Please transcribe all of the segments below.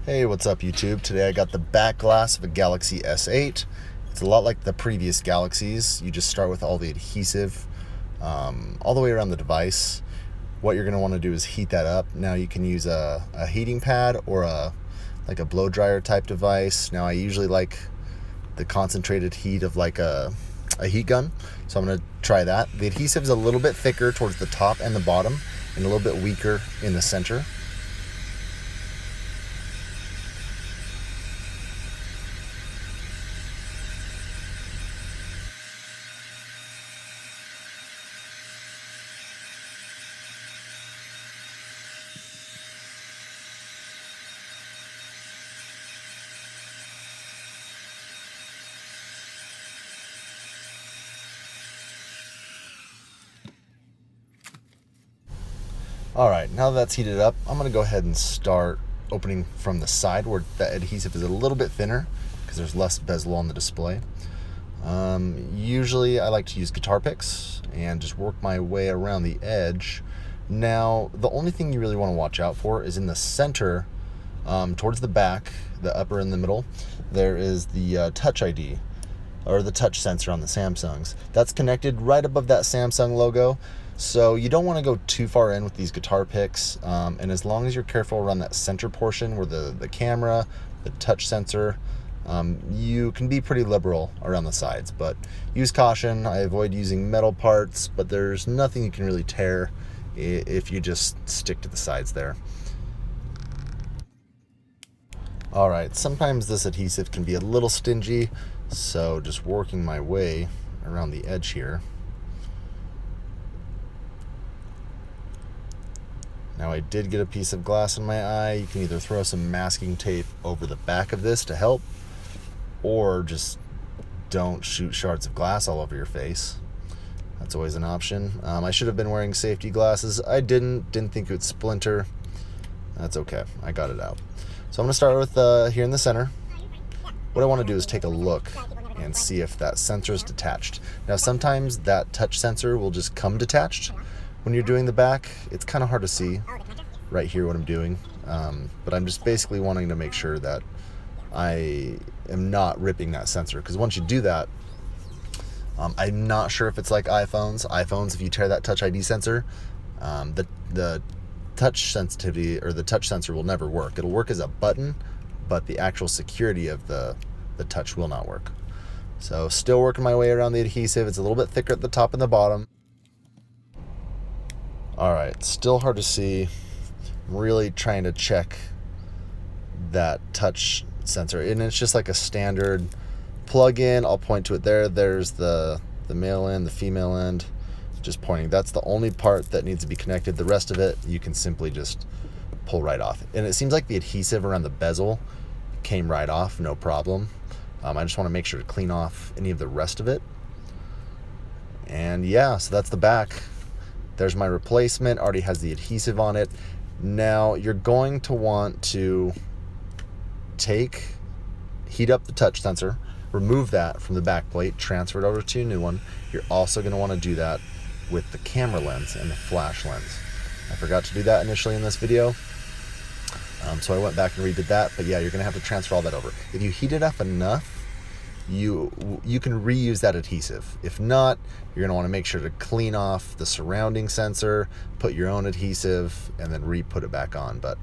Hey, what's up YouTube? Today I got the back glass of a Galaxy S8. It's a lot like the previous Galaxies. You just start with all the adhesive all the way around the device. What you're going to want to do is heat that up. Now you can use a heating pad or like a blow dryer type device. Now I usually like the concentrated heat of like a heat gun, so I'm going to try that. The adhesive is a little bit thicker towards the top and the bottom and a little bit weaker in the center. Alright, now that that's heated up, I'm going to go ahead and start opening from the side where the adhesive is a little bit thinner because there's less bezel on the display. Usually I like to use guitar picks and just work my way around the edge. Now, the only thing you really want to watch out for is in the center, towards the back, the upper and the middle, there is the Touch ID, or the touch sensor on the Samsungs. That's connected right above that Samsung logo. So you don't want to go too far in with these guitar picks, and as long as you're careful around that center portion where the camera, the touch sensor, you can be pretty liberal around the sides, but use caution. I avoid using metal parts, but there's nothing you can really tear if you just stick to the sides there. Alright, sometimes this adhesive can be a little stingy, so just working my way around the edge here. Now I did get a piece of glass in my eye. You can either throw some masking tape over the back of this to help, or just don't shoot shards of glass all over your face. That's always an option. I should have been wearing safety glasses. I didn't think it would splinter. That's okay, I got it out. So I'm gonna start with here in the center. What I wanna do is take a look and see if that sensor is detached. Now sometimes that touch sensor will just come detached. When you're doing the back, it's kind of hard to see right here what I'm doing, but I'm just basically wanting to make sure that I am not ripping that sensor, because once you do that, I'm not sure if it's like iPhones, if you tear that Touch ID sensor, the touch sensitivity or the touch sensor will never work. It'll work as a button, but the actual security of the touch will not work. So still working my way around the adhesive. It's a little bit thicker at the top and the bottom. Alright, still hard to see. I'm really trying to check that touch sensor, and it's just like a standard plug-in. I'll point to it there. There's the male end, the female end, just pointing. That's the only part that needs to be connected. The rest of it you can simply just pull right off. And it seems like the adhesive around the bezel came right off, no problem. I just want to make sure to clean off any of the rest of it. And yeah, so that's the back. There's my replacement, already has the adhesive on it. Now you're going to want to heat up the touch sensor, remove that from the back plate, transfer it over to a new one. You're also going to want to do that with the camera lens and the flash lens. I forgot to do that initially in this video, so I went back and redid that. But yeah, you're going to have to transfer all that over. If you heat it up enough, you can reuse that adhesive. If not, you're going to want to make sure to clean off the surrounding sensor, put your own adhesive, and then re-put it back on. But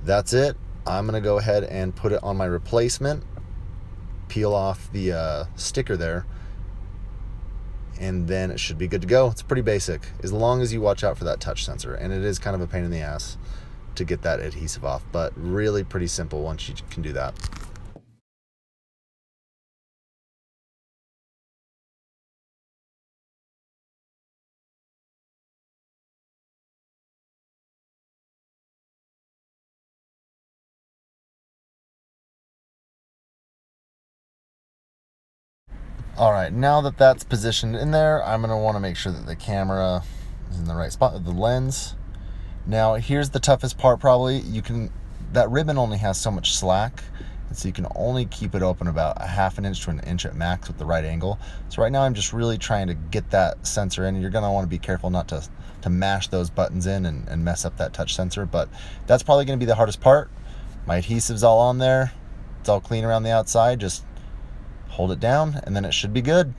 that's it. I'm going to go ahead and put it on my replacement, peel off the sticker there, and then it should be good to go. It's pretty basic, as long as you watch out for that touch sensor, and it is kind of a pain in the ass to get that adhesive off, but really pretty simple once you can do that. Alright, now that that's positioned in there, I'm going to want to make sure that the camera is in the right spot with the lens. Now, here's the toughest part probably. That ribbon only has so much slack, and so you can only keep it open about a half an inch to an inch at max with the right angle. So right now I'm just really trying to get that sensor in, and you're going to want to be careful not to mash those buttons in and mess up that touch sensor, but that's probably going to be the hardest part. My adhesive's all on there. It's all clean around the outside. Just hold it down and then it should be good.